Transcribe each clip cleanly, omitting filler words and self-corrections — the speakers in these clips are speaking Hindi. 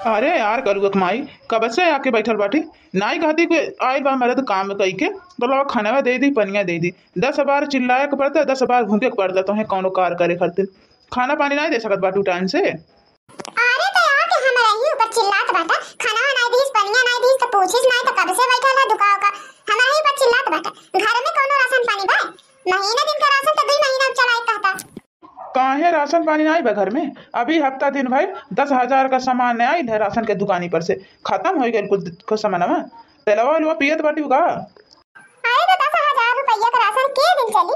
अरे यार करुआ कमाई कब से आके बैठल बाटी। नाई कहती कि आई बा मेरे तो काम कही के तो लोग खाना दे दी पनिया दे दी। 10 बार चिल्लाए के पड़ता 10 बार भूखे के पड़ता तो कौनो कार करे खातिर खाना पानी नहीं दे सकत बाटू टाइम से। अरे तो यार के हमरा ही ऊपर चिल्लात बाटा, खाना नहीं दीस पनिया नहीं दीस तो पूछिस नहीं तो कब से बैठल है दुकाओ का हमरा ही ऊपर चिल्लात बाटा। घर में कोनो राशन पानी बा? महीना दिन का राशन तो 2 महीना चलाए कहता। काहे राशन पानी नहीं बा घर में? अभी हफ्ता दिन भाई 10,000 का सामान आई है राशन के दुकानी पर से खत्म हो गए कुछ सामान में तेलवा उलवा पियत बाटी का। अरे तो 10,000 रुपया का राशन के दिन चली?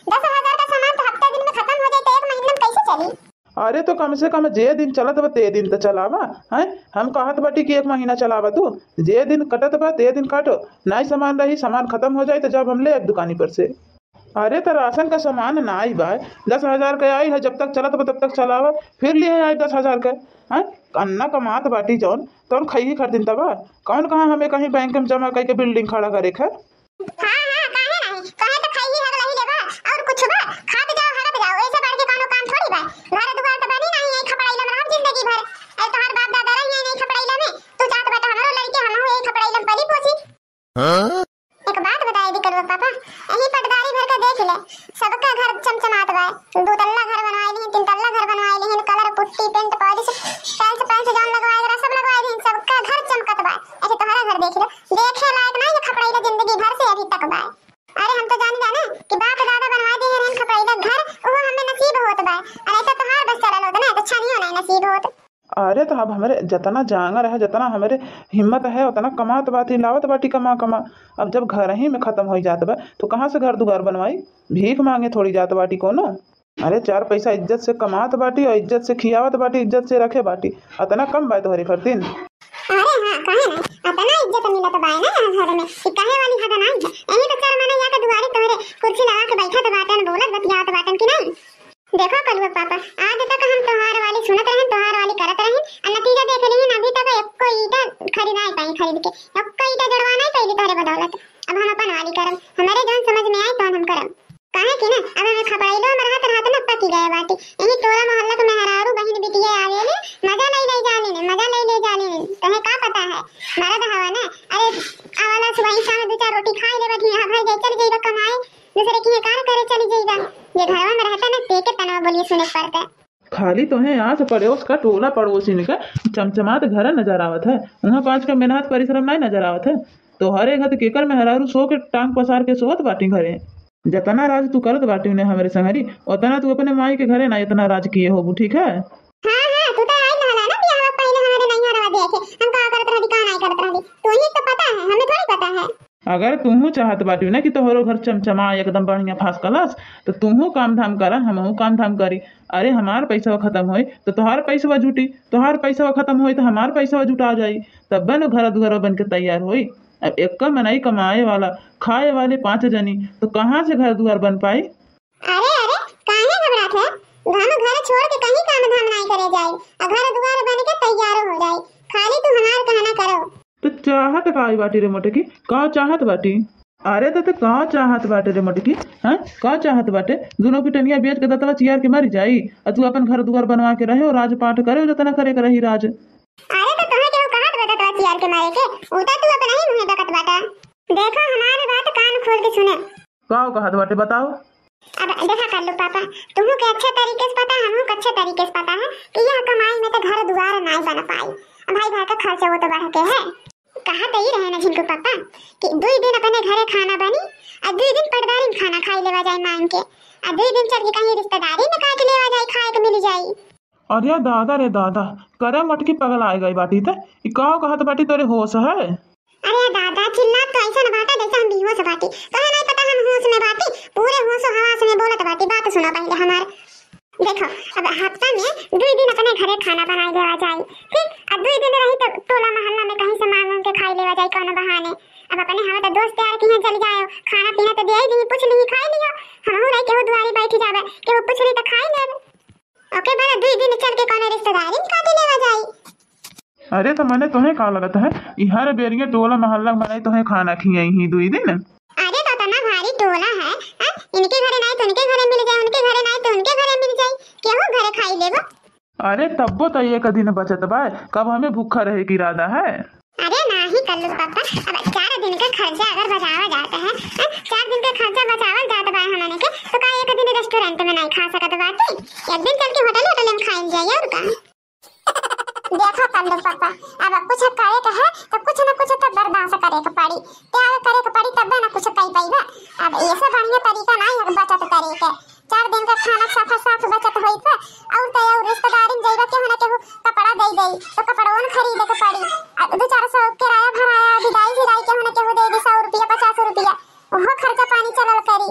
10,000 का सामान तो हफ्ता दिन में खत्म हो जाए तो 1 महीना में कैसे चली? अरे तो कम से कम जे दिन चलत बा ते दिन तो चलावा है। हम कहत बाटी कि 1 महीना चलावा तू जे दिन कटत बा ते दिन काटो नहीं सामान रही सामान खत्म हो जाए तो जब हम ले अब दुकानी पर से। अरे तो राशन का सामान ना आई बा 10,000 का आई है जब तक चलत बा तब तक चलावा फिर लिए आई 10,000 का है। अन्ना कमात बाटी जौन तो खई खरीदिन तबा कौन कहाँ हमें कहीं बैंक में जमा करके बिल्डिंग खड़ा करे खा। हां काहे नहीं कहे तो खाई ही हगला ही लेबा और कुछ बा खात जाओ हगत जाओ ऐसे बढ़ के कोनो काम थोड़ी बा। घर दुआर तो बनी नहीं है खपड़ाइला में हम जिंदगी भर ए तोहार बाप दादा रही नहीं खपड़ाइला में तू चाहत बेटा हमरो लड़के हम हो खपड़ाइला में पली पोसी। हां एक बात बताए दी करवा पापा यही पटदारी भर का देख ले सबका घर चमचमात बा। 2 तल्ला घर बनवाए नहीं 3 तल्ला घर बनवाए नहीं colour putty paint polish tiles paint जान लगवाए सब लगवाए नहीं सबका घर चमकत बा। ऐसे तुम्हारा घर देख लो देखे लायक नहीं खपड़ाइला जिंदगी भर से अभी तक बा। अरे हम तो जाना कि बाप दादा बनवा दे हैं खपड़ाइला घर वो हमें नसीब होत बा अरे तो तुम्हार बस चलल होत ना तो छनियो नहीं नसीब होत। अरे तो अब हमारे जितना जांगर है जितना हमारे हिम्मत है उतना कमात बाटी लावत बाटी कमा कमा। अब जब घर ही में खत्म हो जात बा तो कहाँ से घर दुआर बनवाई भीख मांगे थोड़ी जात बाटी कोनो। अरे 4 पैसा इज्जत से कमात बाटी और इज्जत से खियावत बाटी इज्जत से रखे बाटी अतना कम बात हो रही खरतीन। अरे हां काहे नहीं अतना इज्जत मिलत बा ना घर में कि काहे वाली हद नहीं है। यही तो 4 महीने जाके दुआरे तोरे कुर्सी लगा के बैठा तो बातन बोलत बतियात बातन की नहीं। देखो कलुआ पापा आज तक हम त्योहार वाली सुनत रहे त्योहार वाली करत रहे और नतीजा देख रही हैं अभी तक एक कोई ईटा खरीदा है पाई खरीद के एक कोई ईटा जड़वा नहीं पहली तोरे बदौलत। अब हम अपन वाली करम हमारे जोन समझ में आए तो हम करम काहे कि ना अब हमें खपड़ाइलो में रहत रहत न पकी गए बाटी यही टोला मोहल्ला के मेहरारू बहन बिटिया आवेले मजा ले जाने ने मजा ले जाने ने तुम्हें का पता है मर्द हवा ना। अरे आवाला सुबह शाम 2-4 रोटी खाई ले बैठी हां भाई चल जाइबा कमाए दूसरे की कार करे चली जाइबा ये घरवा में रहता ना तेके तनाव बोलिए सुने पड़ता। खाली तो है यहाँ से पड़ोस का टोला पड़ोसी का चमचमात घर नजर आवत है वहाँ 5 का मेहनत परिश्रम नहीं नजर आवत है। तो हरे घर केकर मेहरारू सो के टांग पसार के सोत बाटी घरे जतना राज तू करत बाटी उन्हें हमारे संगरी उतना तू अपने माई के घरे ना इतना राज किए होबू ठीक है। हां तू तो आई ना ना बियाह पहले हमारे नहीं हरवा देखे हम का करत रही का नहीं करत रही तो ही तो पता है हमें थोड़ी पता है। अगर तुहू चाहत बाटी ना कि तोहरो घर चमचमा एकदम बढ़िया फर्स्ट क्लास तो तुहू काम धाम करा हमहू काम धाम करी। अरे हमार पैसा खत्म होई तो तोहार पैसा जुटी तोहार पैसा खत्म होई तो हमार पैसा जुटा जाई तब बन घर दुआर बन के तैयार होई। अब एक मनाई कमाए वाला खाए वाले 5 जनी तो कहाँ से घर दुआर बन पाई। अरे काहे घबरात है हम घर छोड़ के कहीं काम धाम नहीं करे जाए घर दुआर बन के तैयार हो जाए खाली तू हमार कहना करो। तो चाहत काई बाटी रे मोटकी का चाहत बाटी। अरे तो का चाहत बाटे रे मोटकी हैं का चाहत बाटे दोनों की टनिया बेच के दतवा चियार के मर जाई और तू अपन घर दुआर बनवा के रहे और राज पाठ करे जतना करे के रही राज। अरे तो तुम्हें क्यों कहत बता चियार के मारे के उता तू अपना ही मुंह बकत बाटा। देखो हमारी बात कान खोल के सुने का कहत बाटे बताओ। अब देखा कर लो पापा तुम्हें के अच्छे तरीके से पता है हमहू के अच्छे तरीके से पता है कि यह कमाई में तो घर दुआर नहीं बन पाई भाई भाई का खर्चा वो तो बढ़ के है। कहा तो ही रहे ना झिनको पापा कि 2 दिन अपने घरे खाना बनी और 2 दिन पटदारी में खाना खाई लेवा जाए मांग के और 2 दिन चल के कहीं रिश्तेदारी में काट लेवा जाए खाए के मिल जाई। अरे दादा रे दादा करे मटकी पगल आ गई बाटी ते ई का कहत बाटी तोरे होश है। अरे दादा चिल्ला तो ऐसा न बाटा जैसा हम बेहोश बाटी तो नहीं पता हम होश में बाटी पूरे होश हवास में बोलत बाटी बात सुना पहले हमार। देखो अब हफ्ता में 2 दिन अपने घरे खाना बनाई लेवा जाए ठीक अब 2 दिन रही तो टोला मोहल्ला में कहीं से मांग के खाई लेवा जाए कोनो बहाने। अब अपने हवा तो दोस्त यार कहीं चल जाए खाना पीना तो दे ही दी पूछ ली खाई लियो हम रही के दुआरी बैठी जावे के वो पूछ ली तो खाई लेब ओके बाद 2 दिन चल के कोनो रिश्तेदारी में काट लेवा जाए। अरे तो मैंने तुम्हें का लगता है हर बेरिया टोला मोहल्ला में तुम्हें खाना खियाई ही 2 दिन। अरे तो तना भारी टोला है इनके घरे नहीं तो उनके घरे मिल जाए उनके घरे नहीं तो उनके घरे मिल जाए केहू घरे खाई लेबो। अरे तब्बो तो एक दिन बचत बा, कब हमें भूखा रहे की इरादा है। अरे नहीं कल्लू पापा, अब 4 दिन का खर्चा अगर बचावा जाता है, 4 दिन का खर्चा बचावल जाता बा हमने के, तो का एक दिन रेस्टोरेंट में नहीं खा सकत बाटी, एक दिन चल के होटल में खाइन जाइए और का। देखो कल्लू पापा, अब कुछ करे के है तो कुछ न कुछ तो बर्दाश्त करे के पड़ी, त्याग करे के पड़ी, तब ना कुछ कई पाइबा। अब ऐसे बढ़िया तरीका नहीं है बचत करे के। 4 दिन का खाना साफ बचत होई था, और तो और रिश्तेदारी में जाइबा के होना केहू कपड़ा दे दे तो कपड़वन खरीदे के पड़ी, 2-400 किराया भराया, विदाई के होना केहू दे दे 100 रुपया 50 रुपया, ओहो खर्चा पानी चलल करी।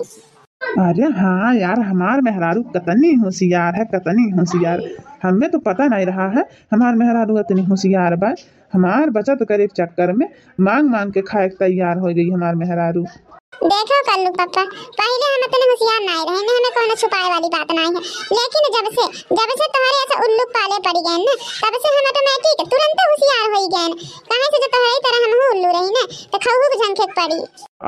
अरे हाँ यार, हमार मेहरारू कतनी होशियार है, कतनी होशियार। हमें तो पता नहीं रहा है हमार मेहरारू इतनी होशियार बा। हमार बचत करे के चक्कर में मांग मांग के खाए तैयार हो गई हमार मेहरारू। देखो कल्लू पापा, पहले हम इतने होशियार नहीं रहे, हमें कोई छुपाए वाली बात नहीं है, लेकिन जब से तुम्हारे ऐसे उल्लू पाले पड़ गए ना, तब से हम ऑटोमेटिक तुरंत होशियार हो गए। कहां से जो तुम्हारी तरह हम उल्लू रही ना, तो खाऊ भी झंखे पड़ी।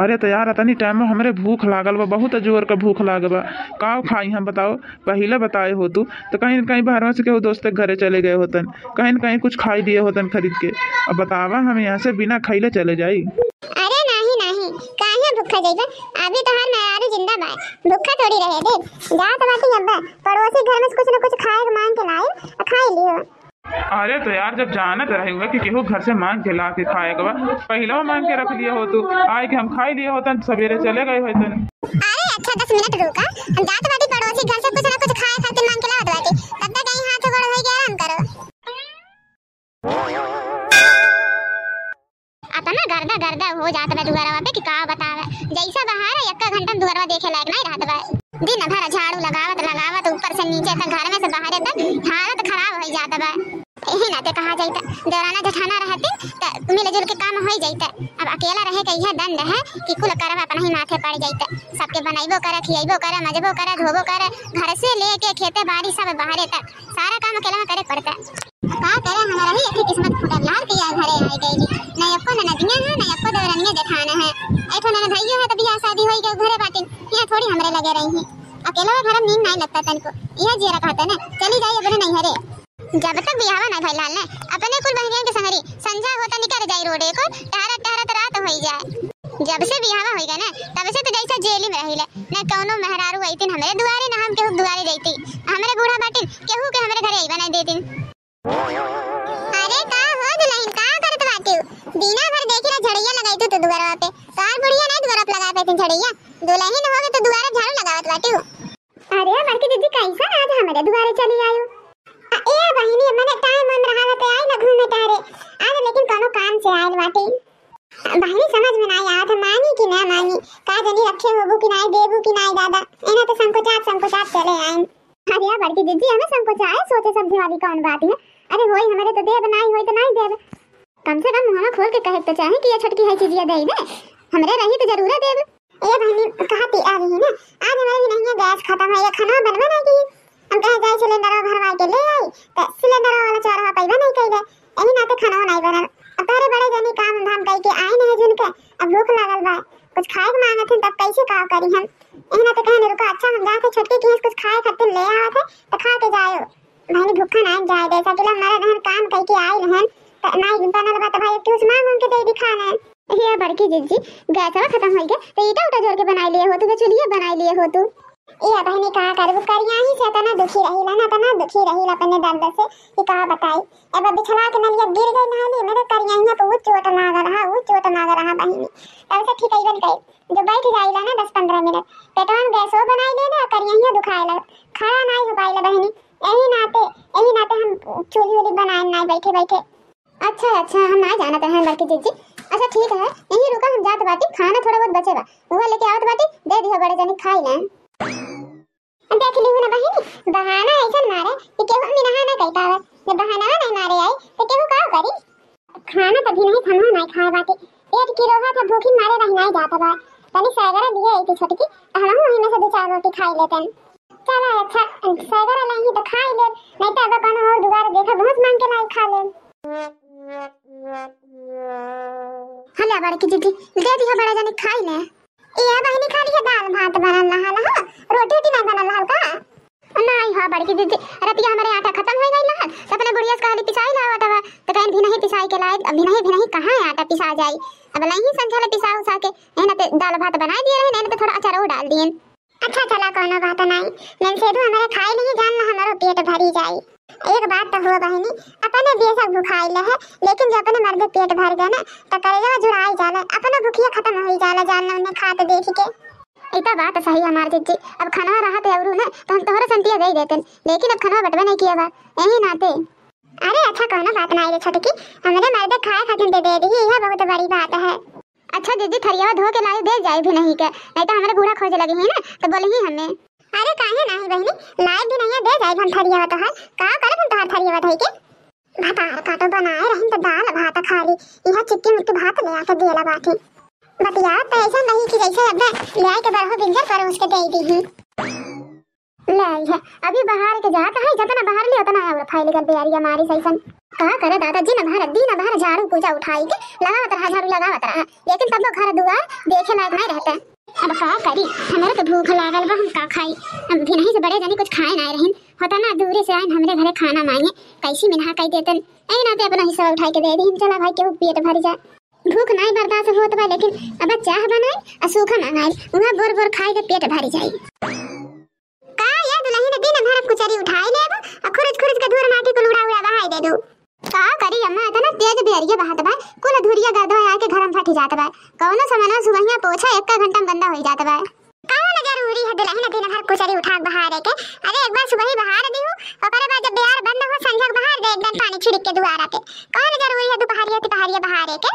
अरे तो यार इतनी टाइम में हमरे भूख लागल बा, बहुत जोर का भूख लागल बा। का खाई हम बताओ, पहले बताए हो तू तो कहीं न कहीं बाहर से केहू दोस्त के घरे चले गए होतन, कहीं न कहीं कुछ खाई दिए होतन खरीद के। अब बतावा हम यहाँ से बिना खैले चले जाई? अरे नहीं काहे भूखा जाइबा, अभी तो हर मेहरारू जिंदा बा, भूखा थोड़ी रहे दे। जात बाटी अब्बा पड़ोसी घर में से कुछ न कुछ खाए मांग के लाए, खाई लियो। अरे तो यार जब जानत रहे हुए कि केहू घर से मांग के ला के खाएगा बा, पहले मांग के रख लिए हो तू, आए के हम खाई लिए होतन, सवेरे चले गए होतन। अरे अच्छा 10 मिनट रुका, हम जात बाटी पड़ोसी घर से कुछ न कुछ खाए खातिर मांग के लावत बाटी, तब तक कहीं हाथ गोड़ होई गया, आराम करो। अपना गर्दा हो जात बा दुगरवा पे कि का बतावे, जैसा बहार है 1 घंटा दुगरवा देखे लायक नहीं रहत बा। दिन भर झाड़ू लगावत ऊपर से नीचे तक, घर में से बाहर तक हालत खराब हो जाता बा। यही नाते कहा जाता देवराना जेठाना रहते तो मिलजुल के काम हो जाता। अब अकेला रहे के यह दंड है कि कुल करब अपना ही माथे पड़ जाता, सबके बनाइबो करे, खियाइबो करे, मजबो करे, धोबो करे, घर से लेके खेते बाड़ी सब बाहर तक सारा काम अकेला में करे पड़ता। का करे हमारा ही एक किस्मत फुटल लाल के यार घरे आई गई, न एको ननदियां है न एको देवरानियां जेठाना है, ऐठो ननद भइयो है तो बियाह शादी होई के घरे बाटिन, यहां थोड़ी हमरे लगे रही है। अकेला में घर में नींद नहीं लगता तनको, यह जीरा कहता ना चली जाइए अपने नहीं हरे। जब तक बियाह नहीं भइल लाल ने अपने कुल बहनियन के संगरी संजा होता निकल जाई रोडे को, टहरत रात होई जाए। जब से बियाह होई गए ना तब से तो जैसा जेल में रहिले, न कोनो मेहरारू आईतिन हमरे दुआरे, न हम केहू दुआरे देती, हमरे बूढ़ा बाटिन केहू के हमरे घरे आईबा नहीं देतिन। अरे का हो दुल्हन, का करत बाटी, बिना भर देखिला झड़िया लगाई तू तो दुआरवा पे, तार बुढ़िया नहीं दुआरा पे लगा पे झड़िया, दुल्हन होगे तो दुआरे झाड़ू लगावत बाटी। अरे बड़की दीदी कैसा आज हमरे दुआरे चली आयो? ए बहिनी मने टाइम मन रहा तो आई ना घूमे टहरे आज, लेकिन कोनो काम से आइल बाटी। बहिनी समझ में नहीं आया था मानी कि ना मानी, का जनी रखे होबू कि नहीं देबू कि नहीं दादा, एना तो संकोचात चले आए। अरे बड़की दीदी हमें संकोचाए सोचे सब्जी वाली कौन बात है, अरे होई हमारे तो देब नहीं होई तो नहीं देब, कम से कम मुंह खोल के कहे तो चाहे कि ये छटकी है चीज ये दे दे, हमरे रही तो जरूर देब। ए बहनी कहती आ रही ना, आज हमारे भी नहीं गैस खत्म है, ये खाना बनवा नहीं की, हम कहे जाए सिलेंडर भरवा के ले आई तो सिलेंडर वाला चौराहा पैबा नहीं कइले, एही नाते खाना नहीं बनल। अब तारे बड़े जनी काम धाम कई के आए नहीं जिनके अब भूख लागल बा, कुछ खाए के मांगत हन, तब कैसे का करी हम, एही नाते कहने रुका अच्छा हम जाके छोटकी की कुछ खाए खातिर ले आवत है तो खा के जायो। भाई भूखा नहीं जाए दे सकेला, हमारा रहन काम कई के आइल हन तो नहीं बनल बा तो भाई कुछ मांग के दे दी खाना। ये बड़की जीजी गैस खत्म हो गया तो ईटा उटा जोड़ के बना लिए हो तू, चुलिए बना लिए हो तू। ये बहनी का करबू करिया ही से तना दुखी रहीला ना, तना दुखी रहीला अपने दर्द से कि का बताई। अब बिछला के नलिया गिर गई नहली मेरे करिया ही तो वो चोट लाग रहा, वो चोट लाग रहा बहनी, तब से ठीक बन गई। जो बैठ जाइला ना 10-15 मिनट पेटवा में गैसो बनाई ले ना, करिया ही दुखाइला, खड़ा नहीं हो पाइला बहनी, यही नाते हम चूल्ही वाली बनाए नहीं बैठे बैठे। अच्छा हम ना जाना तो है बड़की जीजी, अच्छा ठीक है यही रुका, हम जात बाटी, खाना थोड़ा बहुत बचेगा वो लेके आवत बाटी, दे दिया बड़े जनी खाई ना। देख ली ना बहनी, बहाना ऐसा मारे कि केहू भी नहा ना कई पावे, जब बहाना नहीं मारे आई तो केहू का करी। खाना तभी नहीं खाना नहीं खाए बाटी, पेट की रोहा था भूखी मारे रह नहीं जाता बा, तनी सैगरा दिए आई थी छोटकी, हम वही में से 2-4 रोटी खाई लेतन। चला अच्छा सैगरा नहीं तो खाई ले, नहीं तो अब कोनो और दुबारा देखा बहुत मांग के नहीं खा ले। हला बड़की दीदी दे दिया बड़ा जनी खाई ले। ये बहनी खा लिया दाल भात बनल रहा, रोटी नहीं बनल रहा का? नहीं हां बड़की दीदी रतिया हमारे आटा खत्म हो गई लहन तो अपने बुढ़िया से कहली पिसाई ना आटा तो कहीं भी नहीं पिसाई के लायक अभी नहीं कहां आटा पिसा जाई अब नहीं संझाले पिसा उसा के एना ते दाल भात बना दिए रहे एना ते थोड़ा अचार और डाल दिए। अच्छा चला कोनो बात नहीं मैं से दो हमारे खाए नहीं जानना हमारो पेट भरी जाई। एक बात तो हो बहनी अपने बेशक भूखाइले है लेकिन जब अपने मर्द पेट भर गए ना तो कलेजा जुड़ाई जाला अपना भूखिया खत्म हो जाला जानना उन्हें खा तो देख के इतना बात सही हमार जीजी अब खाना रहा थे और ना तो हम तोहरा संतिया दे देते लेकिन अब खाना बटवा नहीं किया बा यही नाते। अरे अच्छा कोनो बात नहीं रे छोटकी हमरे मर्द खाए खातिर दे दी यह बहुत बड़ी बात है। अच्छा दीदी थरिया धो के लाए दे जाए भी नहीं के नहीं तो हमारे बूढ़ा खोजे लगे हैं ना तो बोले ही हमें। अरे काहे नहीं बहनी लाए भी नहीं दे जाए हम थरिया तो है का करे हम तोहर थरिया धोई के भात काटो बनाए रहन तो दाल भात खाली यह चिट्टी मुट्ठी भात ले आके देला बाटी बतिया तो ऐसा नहीं कि जैसे अब ले के बरहो बिंजर पर उसके दे दी ही ले है अभी बाहर के जाता है जितना बाहर ले उतना और फाइल कर बेयारी हमारी सैसन का करे दादाजी न बाहर झाड़ू पूजा उठाई के लगावत रहा झाड़ू लगावत रहा लेकिन तब घर दुआर देखे लायक नहीं रहता। अब का करी हमारे तो भूख लागल बा हम का खाई हम भी नहीं से बड़े जानी कुछ खाए ना रहन होता ना दूर से आए हमरे घरे खाना मांगे कैसी मिनहा कह देतन ए नाते अपना हिस्सा उठाई के दे दी चला भाई के पेट भर जा भूख नहीं बर्दाश्त होत बा लेकिन अब चाह बनाए और सूखा मंगाए वहां बोर बोर खाए के पेट भर जाई का ये दुल्हन ने दिन भर कुचरी उठाई लेब और खुरच के धूर माटी को उड़ा बहाई दे दो का करी अम्मा इतना तेज बेरिया बहात बा कुल धुरिया गदवा आके घर में फटी जात बा कौनो सामान सुबहिया पोछा 1 घंटा में गंदा हो जात बा कौन जरूरी है दुल्हन दिन भर कुचरी उठा बहारे के अरे एक बार सुबह ही बहार दी हूं और बाद जब बेर बंद हो संझा बहार दे एकदम पानी छिड़क के दुआरा पे कौन जरूरी है दोपहरिया बहारे के।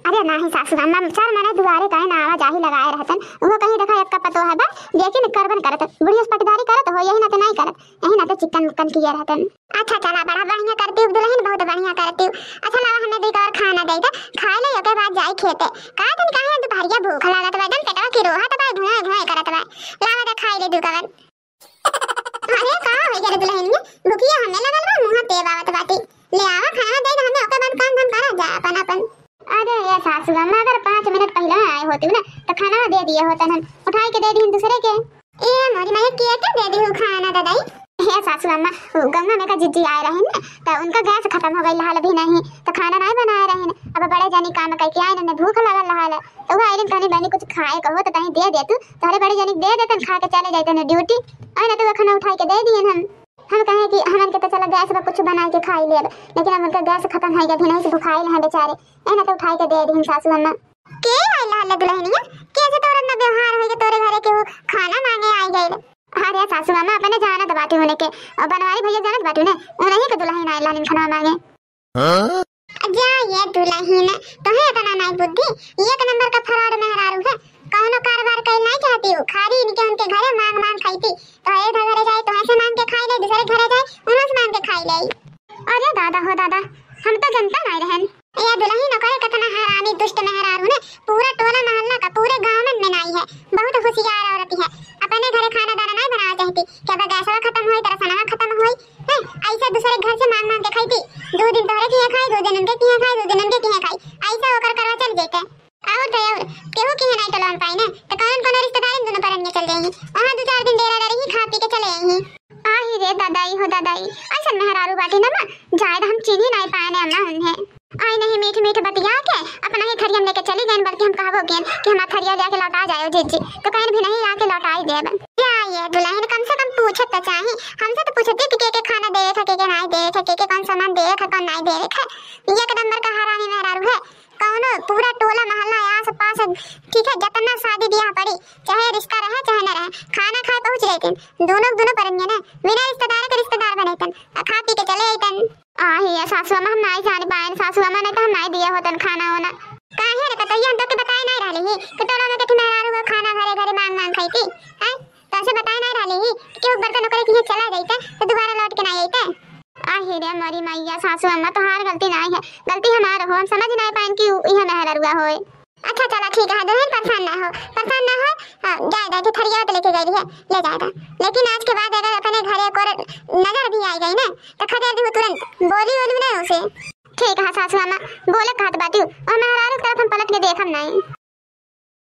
अरे नहीं सासू अम्मा चार मने दुआरे कहे ना आवा जाही लगाए रहतन वो कहीं देखा एक का पतो है बा लेकिन करबन करत बुढ़िया पटदारी करत हो यही ना तो नहीं करत यही ना तो चिकन मुकन किया रहतन। अच्छा चला बड़ा बढ़िया करती हूं दुल्हन बहुत बढ़िया करती हूं। अच्छा लावा हमें देख और खाना दे दे खाए ले ओके बाद जाई खेते का तन काहे दोपहरिया भूख लागत बा एकदम पेटवा की रोहा त बा धुआं करत बा लावा दे खाई ले दू कवन। अरे का हो गया दुल्हन ने भूखिया हमें लगल बा मुंह पे बावत बाटी ले आवा खाना दे हमें ओके बाद काम करा जा अपन। अरे ये सासू अम्मा अगर 5 मिनट पहले आए होती ना तो खाना दे दिए होता न उठाई के दे दी दूसरे के ए मोरी मैं के दे दी खाना दादाई हे सासू अम्मा गंगा में का जिज्जी आए रहे ना तो उनका गैस खत्म हो गई हाल भी नहीं तो खाना नहीं बनाए रहे अब बड़े जानी काम करके आए ना भूख लगल हाल तो वो आइलन कहनी बनी कुछ खाए कहो तो कहीं दे दे तू तारे बड़े जानी दे देतन खा के चले जाते ना ड्यूटी और ना तो खाना उठाई के दे दिए हम कहे कि हमन के तो चला गैस में कुछ बना के खाई ले लेकिन हम उनका गैस खत्म हो गया भी नहीं से भुखाइल है बेचारे ए ना तो उठाई के दे दी सासू अम्मा के आइला हल्ला दुल्हनिया कैसे तोरा न व्यवहार होई के तोरे घरे के वो खाना मांगे आई गइल। अरे सासू अम्मा अपने जाना तो बाटी होने के और बनवारी भैया जानत बाटू ने उन्हीं के दुल्हन आइला निन खाना मांगे जा ये दुल्हन तो है तना नहीं बुद्धि एक नंबर का फरार मेहरारू है कौनो कारोबार कई नहीं चाहती हूं खारी इनके उनके घरे मांग खाईती तो ए घरे जाए तो ऐसे मांग के खाई ले दूसरे घरे जाए उन्हों से मांग के खाई ले। अरे दादा हो दादा हम तो जनता नहीं रहन ये दुल्हन न करे कितना हरामी दुष्ट मेहरारू ने पूरा टोला मोहल्ला का पूरे गांव में नहीं है बहुत होशियार औरत है अपने घरे खाना दाना नहीं बनाना चाहती क्या गैस खत्म होई तरह सना खत्म होई ऐसा दूसरे घर से मांग के खाईती 2 दिन तोरे की खाई 2 दिन उनके की खाई 2 दिन उनके की खाई ऐसा होकर करवा चल जेते और तो और केहू की नहीं टलोन पाई ना तो कौन रिश्तेदार इन दोनों परन चल जाएंगे वहां 2-4 दिन डेरा रही खा पी के चले आएंगे। आही रे दादाई हो दादाई ऐसा मेहरारू बाटी ना जायद हम चीनी नहीं पाए अम्मा उन्हें आई नहीं मीठ बतिया के अपना ही थरिया लेके चली गए बल्कि हम कहो कि हमारा थरिया लेके लौटा जाओ जीजी तो कहीं भी नहीं आके लौटाई देब क्या ये दुल्हन कम से कम पूछत तो चाहे हमसे तो पूछती कि के खाना दे था के नहीं दे था के कौन सामान दे था कौन नहीं दे था एक नंबर का हरामी मेहरारू है कौनो पूरा टोला मोहल्ला आस पास ठीक है जितना शादी ब्याह पड़ी चाहे रिश्ता रहे चाहे न रहे खाना खाए पहुंच जाते दोनों परनिया ना बिना रिश्तेदार के रिश्तेदार बनेतन खा पी के चले आइतन आही सासू अम्मा हम नहीं जाने पाए सासू अम्मा ने तो हम नहीं दिया होतन खाना होना काहे रे बताइए हम तो के बताए नहीं रहली कि टोला में के मेहरारू खाना घरे मांग खाई थी हैं तो ऐसे बताए नहीं रहली कि वो बर्तन करे कि चला जाइते तो दोबारा लौट के नहीं आइते। आही रे मरी मैया सासू अम्मा तो हार गलती नहीं है गलती हमारा हो हम समझ नहीं पाए कि यह मेहरारूआ होए। अच्छा चला ठीक है दुल्हन परेशान ना हो जाए तो थरिया तो लेके गई है ले जाएगा लेकिन आज के बाद अगर अपने घरे को नजर भी आई गई ना तो खदेड़ दूं तुरंत बोली नहीं उसे। ठीक है सासू अम्मा बोले कहत बाती और मेहरारू की तरफ हम पलट के देखम नहीं।